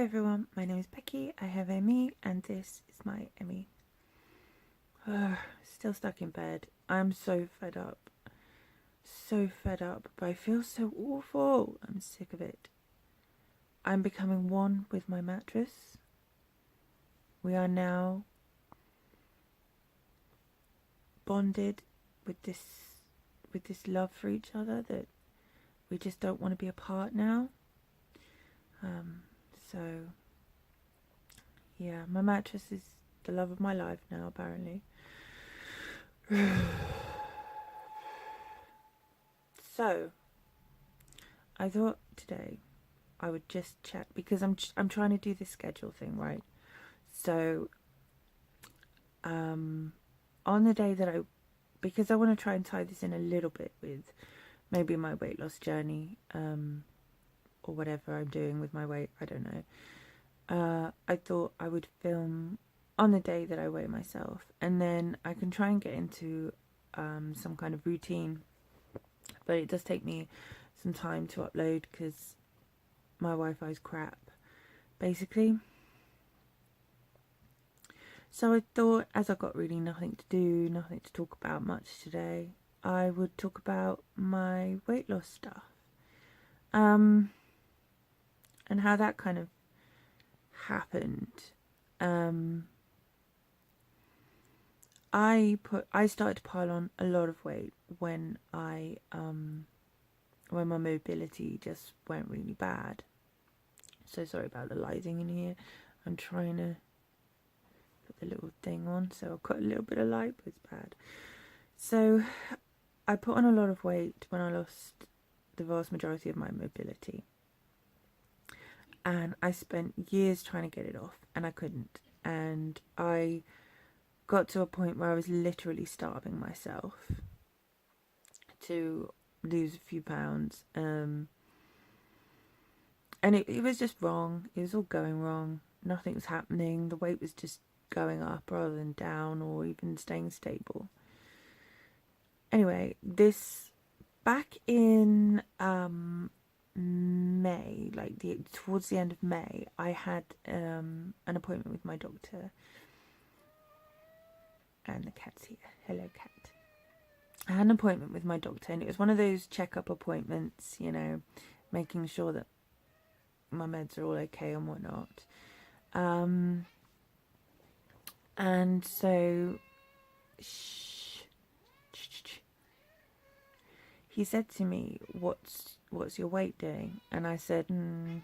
Hello everyone, my name is Becky, I have ME, and this is my ME. Still stuck in bed. I'm so fed up. But I feel so awful. I'm sick of it. I'm becoming one with my mattress. We are now bonded with this love for each other that we just don't want to be apart now. So yeah, my mattress is the love of my life now, apparently. So I thought today I would just chat because I'm trying to do this schedule thing, right? So on the day that because I want to try and tie this in a little bit with maybe my weight loss journey, or whatever I'm doing with my weight, I don't know. I thought I would film on the day that I weigh myself, and then I can try and get into some kind of routine, but it does take me some time to upload because my Wi-Fi is crap, basically. So I thought, as I got really nothing to do, nothing to talk about much today, I would talk about my weight loss stuff, and how that kind of happened. I started to pile on a lot of weight when when my mobility just went really bad. So sorry about the lighting in here. I'm trying to put the little thing on, so I've got a little bit of light, but it's bad. So I put on a lot of weight when I lost the vast majority of my mobility, and I spent years trying to get it off, and I couldn't. And I got to a point where I was literally starving myself to lose a few pounds, and it was just wrong. It was all going wrong. Nothing was happening. The weight was just going up rather than down or even staying stable. Anyway, this back in May, towards the end of May, I had an appointment with my doctor. And the cat's here. Hello, cat. I had an appointment with my doctor, and it was one of those checkup appointments, you know, making sure that my meds are all okay and whatnot. And so he said to me, what's your weight doing? And I said, and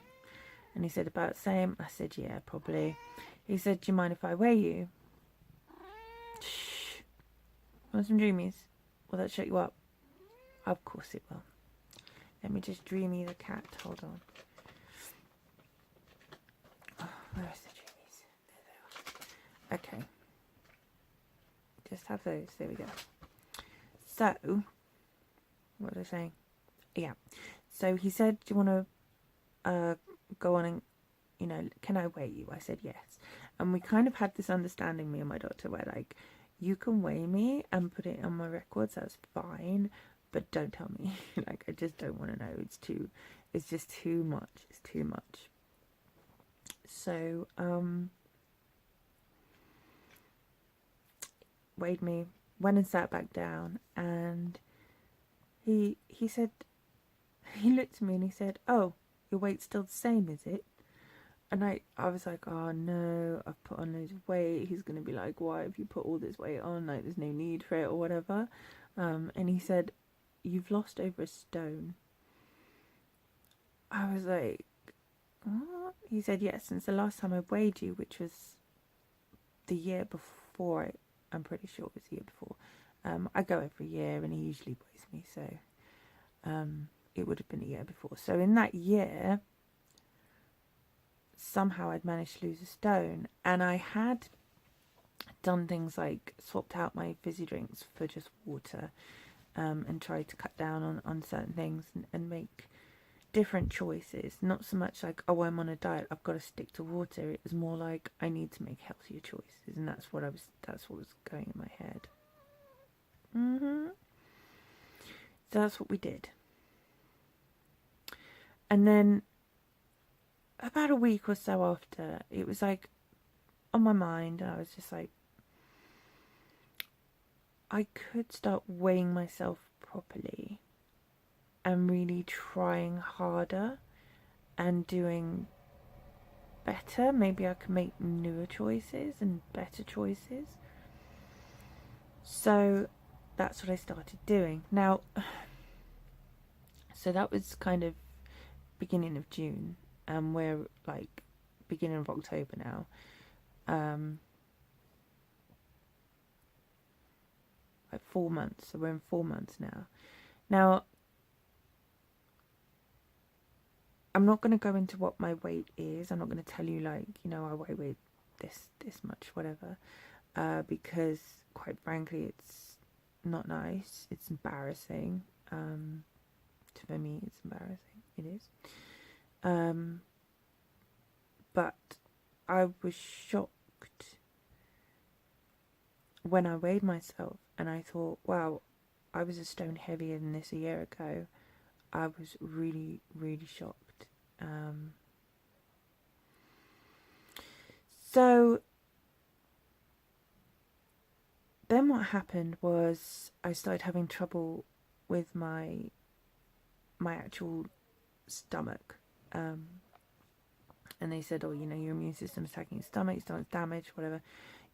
he said, about the same. I said, yeah, probably. He said, do you mind if I weigh you? Shh. Want some dreamies? Will that shut you up? Of course it will. Let me just dreamy the cat. Hold on. Oh, where is the dreamies? There they are. Okay. Just have those. There we go. So, what was I saying? Yeah. So he said, do you want to go on and, you know, can I weigh you? I said yes. And we kind of had this understanding, me and my doctor, where like, you can weigh me and put it on my records, that's fine, but don't tell me. Like, I just don't want to know. It's just too much. It's too much. So, weighed me, went and sat back down, and he said, he looked at me and he said, oh, your weight's still the same, is it? And I was like, oh no, I've put on loads of weight. He's going to be like, why have you put all this weight on? Like, there's no need for it or whatever. And he said, you've lost over a stone. I was like, what? He said, yes, since the last time I weighed you, which was the year before. I'm pretty sure it was the year before. I go every year and he usually weighs me, so it would have been a year before. So in that year, somehow I'd managed to lose a stone, and I had done things like swapped out my fizzy drinks for just water, and tried to cut down on certain things and make different choices. Not so much like, oh, I'm on a diet, I've got to stick to water. It was more like, I need to make healthier choices, and that's what was going in my head. So that's what we did. And then about a week or so after, it was like on my mind. I was just like, I could start weighing myself properly and really trying harder and doing better. Maybe I could make newer choices and better choices. So that's what I started doing. Now, so that was kind of beginning of June, and we're like beginning of October now. Like 4 months, so we're in 4 months now. Now, I'm not going to go into what my weight is. I'm not going to tell you like, I weigh this much, whatever, because quite frankly, it's not nice. It's embarrassing. For me, it's embarrassing. It is. But I was shocked when I weighed myself, and I thought, wow, I was a stone heavier than this a year ago. I was really, really shocked. So then what happened was I started having trouble with my actual stomach. And they said, oh, your immune system's attacking your stomach's damaged, whatever.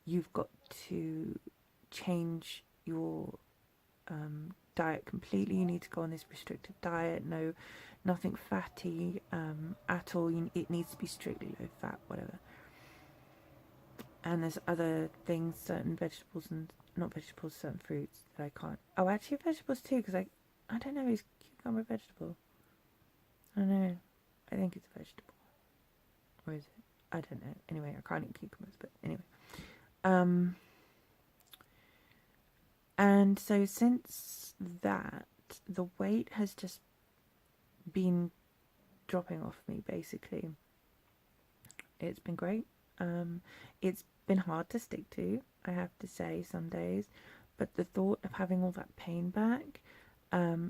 You've got to change your diet completely. You need to go on this restrictive diet. Nothing fatty at all. It needs to be strictly low fat, whatever. And there's other things, certain vegetables and not vegetables, certain fruits that I can't. Oh, actually vegetables too, because I don't know, is cucumber a vegetable? I don't know. I think it's a vegetable. Or is it? I don't know. Anyway, I can't eat cucumbers, but anyway. And so since that, the weight has just been dropping off me, basically. It's been great. It's been hard to stick to, I have to say, some days, but the thought of having all that pain back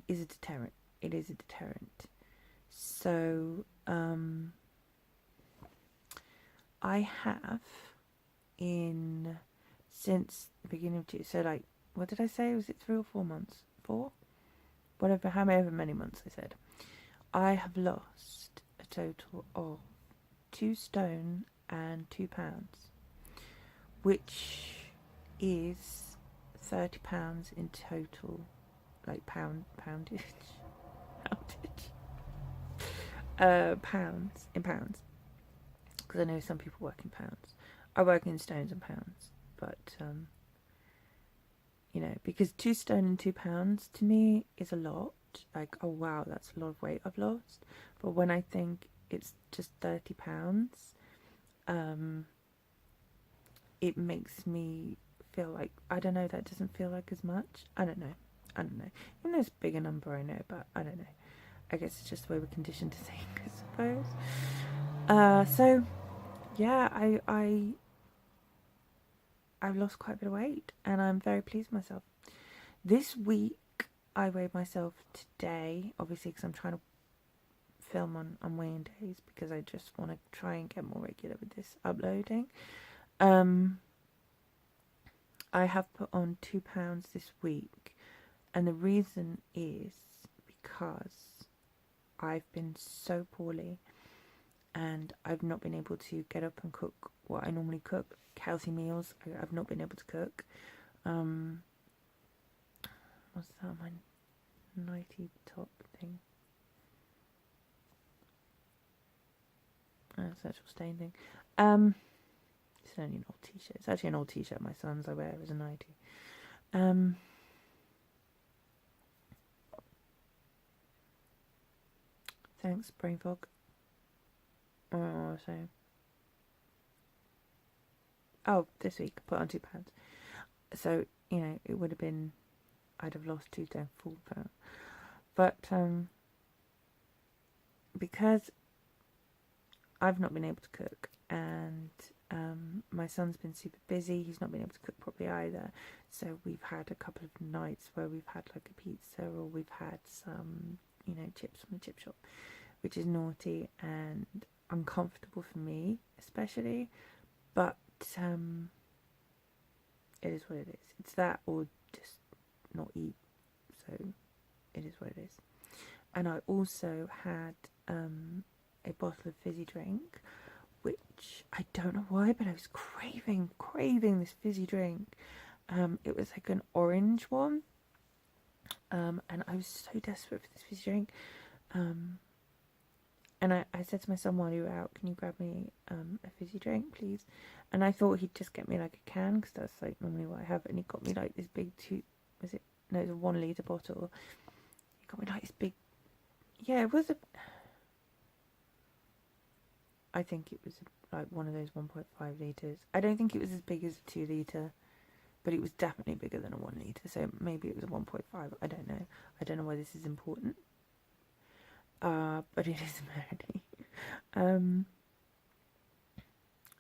is a deterrent. It is a deterrent. So I have since the beginning of June, so like, what did I say? Was it 3 or 4 months? 4? Whatever, however many months I said. I have lost a total of 2 stone and 2 pounds, which is £30 in total, like poundage, pounds, in pounds, because I know some people work in pounds. I work in stones and pounds, but because 2 stone and 2 pounds to me is a lot. Like, oh wow, that's a lot of weight I've lost. But when I think it's just £30, it makes me feel like, I don't know, that doesn't feel like as much. I don't know. Even though it's a bigger number, I know, but I don't know. I guess it's just the way we're conditioned to think, I suppose. So yeah, I've lost quite a bit of weight, and I'm very pleased with myself. This week I weighed myself today, obviously, because I'm trying to film on weighing days, because I just want to try and get more regular with this uploading. I have put on 2 pounds this week, and the reason is because I've been so poorly, and I've not been able to get up and cook what I normally cook, healthy meals. I've not been able to cook. What's that, my nighty top thing? It's actual stain thing. It's only an old t-shirt. It's actually an old t-shirt my son's I wear as a nighty. Thanks, brain fog. This week I put on 2 pounds. So, it would have been, I'd have lost 2 stone 4 pounds. But because I've not been able to cook, and my son's been super busy, he's not been able to cook properly either. So we've had a couple of nights where we've had like a pizza, or we've had some, chips from the chip shop, which is naughty, and I'm uncomfortable for me, especially. But it is what it is. It's that or just not eat. So it is what it is. And I also had a bottle of fizzy drink, which I don't know why, but I was craving this fizzy drink. It was like an orange one. And I was so desperate for this fizzy drink. And I said to my son while you were out, can you grab me a fizzy drink, please? And I thought he'd just get me like a can, because that's like normally what I have. And he got me like this big it's a 1 litre bottle. He got me like this big, it was I think it was like one of those 1.5 litres. I don't think it was as big as a 2 litre, but it was definitely bigger than a 1 litre. So maybe it was a 1.5. I don't know. I don't know why this is important. But it is apparently.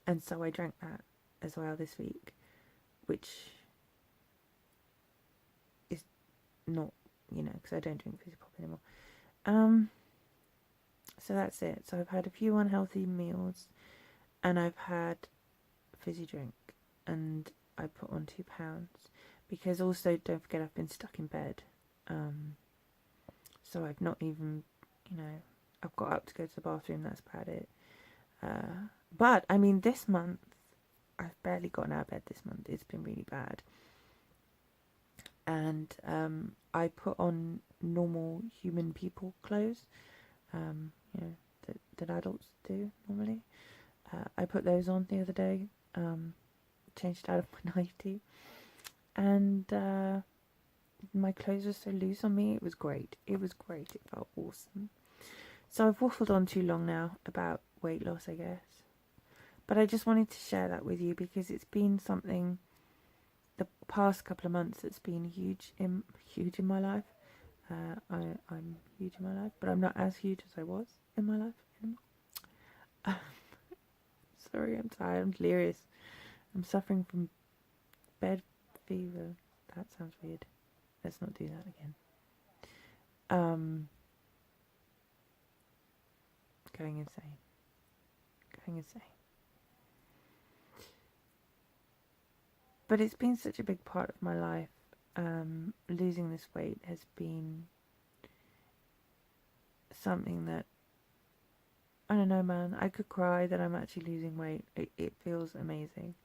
And so I drank that as well this week, which is not, because I don't drink fizzy pop anymore. So that's it. So I've had a few unhealthy meals, and I've had fizzy drink, and I put on 2 pounds, because also, don't forget, I've been stuck in bed. So I've not even, I've got up to go to the bathroom, that's about it. But, I mean, this month, I've barely gotten out of bed this month. It's been really bad. And I put on normal human people clothes, that adults do normally. I put those on the other day, changed out of my nightie. And my clothes were so loose on me, it was great. It felt awesome. So I've waffled on too long now about weight loss, I guess. But I just wanted to share that with you, because it's been something the past couple of months that's been huge in my life. I'm huge in my life, but I'm not as huge as I was in my life anymore. Sorry, I'm tired, I'm delirious. I'm suffering from bed fever. That sounds weird. Let's not do that again. Going insane. But it's been such a big part of my life. Losing this weight has been something that, I don't know, man, I could cry that I'm actually losing weight. It feels amazing.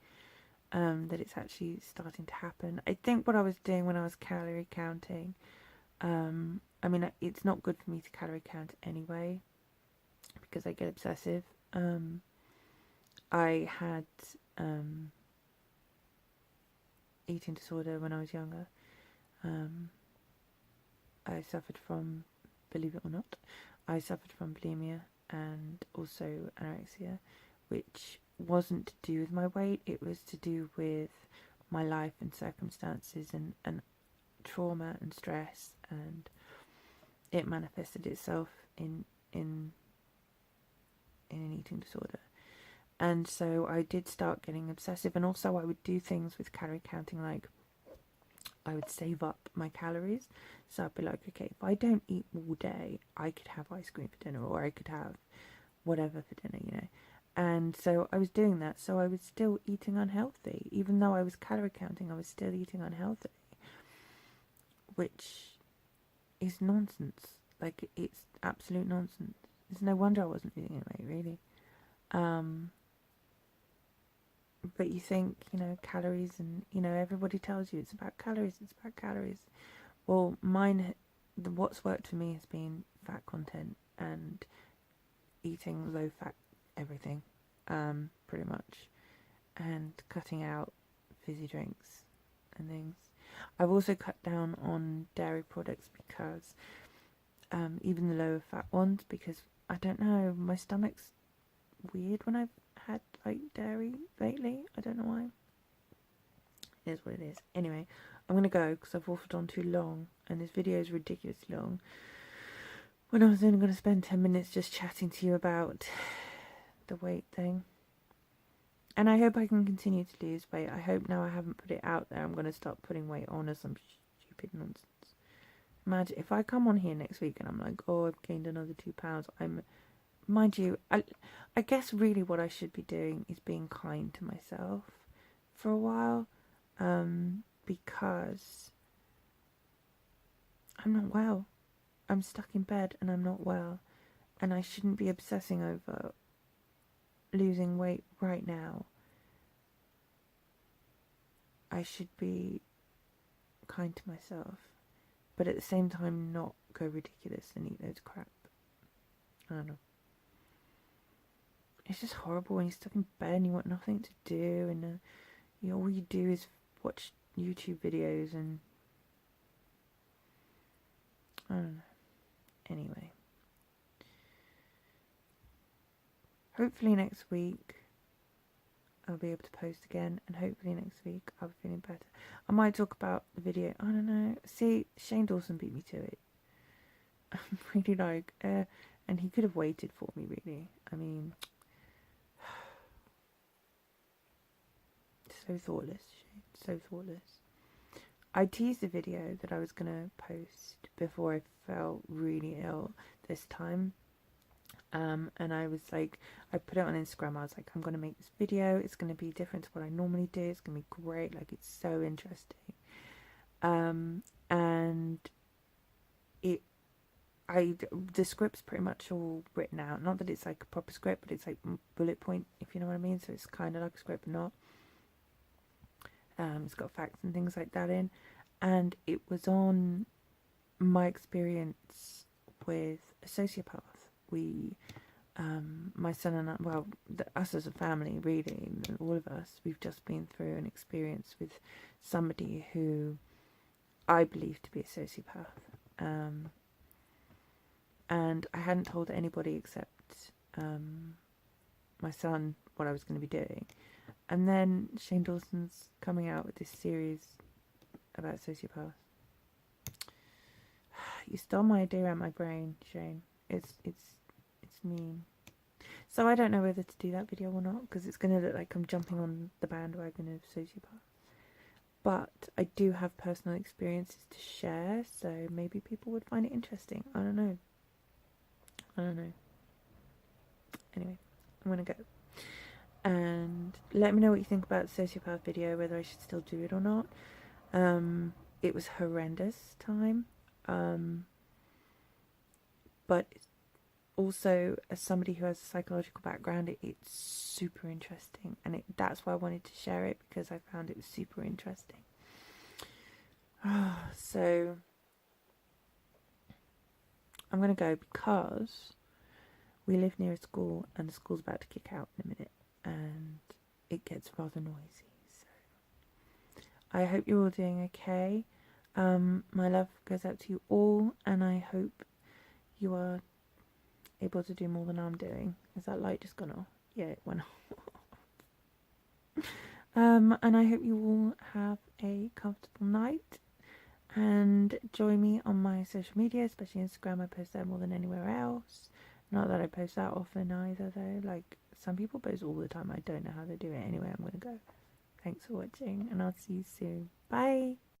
That it's actually starting to happen. I think what I was doing when I was calorie counting, I mean, it's not good for me to calorie count anyway, because I get obsessive. I had eating disorder when I was younger. I suffered from, believe it or not, bulimia and also anorexia, which wasn't to do with my weight, it was to do with my life and circumstances and trauma and stress, and it manifested itself in an eating disorder. And so I did start getting obsessive, and also I would do things with calorie counting, like I would save up my calories. So I'd be like, okay, if I don't eat all day, I could have ice cream for dinner, or I could have whatever for dinner, And so I was doing that. So I was still eating unhealthy. Even though I was calorie counting, I was still eating unhealthy, which is nonsense. Like, it's absolute nonsense. It's no wonder I wasn't losing any weight, really. But you think, calories, and, everybody tells you it's about calories. Well, what's worked for me has been fat content and eating low fat everything, pretty much, and cutting out fizzy drinks and things. I've also cut down on dairy products, because even the lower fat ones, because I don't know, my stomach's weird when I've had like dairy lately. I don't know why. It is what it is. Anyway, I'm gonna go because I've waffled on too long, and this video is ridiculously long, when I was only going to spend 10 minutes just chatting to you about the weight thing. And I hope I can continue to lose weight. I hope now I haven't put it out there, I'm going to start putting weight on as some stupid nonsense. Imagine if I come on here next week and I'm like, oh, I've gained another 2 pounds. I'm mind you, I guess really what I should be doing is being kind to myself for a while, because I'm not well. I'm stuck in bed and I'm not well, and I shouldn't be obsessing over losing weight right now. I should be kind to myself, but at the same time not go ridiculous and eat loads of crap. I don't know. It's just horrible when you're stuck in bed and you want nothing to do, and all you do is watch YouTube videos, and I don't know. Anyway, hopefully next week I'll be able to post again, and hopefully next week I'll be feeling better. I might talk about the video. I don't know. See, Shane Dawson beat me to it. I'm really like, and he could have waited for me, really. I mean, so thoughtless, Shane. So thoughtless. I teased the video that I was going to post before I felt really ill this time. And I was like, I put it on Instagram. I was like, I'm going to make this video. It's going to be different to what I normally do. It's going to be great. Like, it's so interesting. And the script's pretty much all written out. Not that it's like a proper script, but it's like bullet point, if you know what I mean. So it's kind of like a script, but not. It's got facts and things like that in. And it was on my experience with a sociopath. My son and I, well, us as a family, really, all of us, we've just been through an experience with somebody who I believe to be a sociopath. And I hadn't told anybody except my son what I was going to be doing. And then Shane Dawson's coming out with this series about sociopaths. You stole my idea out of my brain, Shane. It's mean. So I don't know whether to do that video or not, because it's going to look like I'm jumping on the bandwagon of sociopaths. But I do have personal experiences to share, so maybe people would find it interesting. I don't know. Anyway, I'm going to go. And let me know what you think about the sociopath video, whether I should still do it or not. It was horrendous time. But also, as somebody who has a psychological background, it's super interesting. And that's why I wanted to share it, because I found it was super interesting. So, I'm going to go because we live near a school, and the school's about to kick out in a minute. And it gets rather noisy. So, I hope you're all doing okay. My love goes out to you all, and I hope you are able to do more than I'm doing. Is that light just gone off? Yeah, it went off. And I hope you all have a comfortable night, and join me on my social media, especially Instagram. I post there more than anywhere else. Not that I post that often either, though. Like, some people post all the time. I don't know how they do it. Anyway, I'm going to go. Thanks for watching, and I'll see you soon. Bye!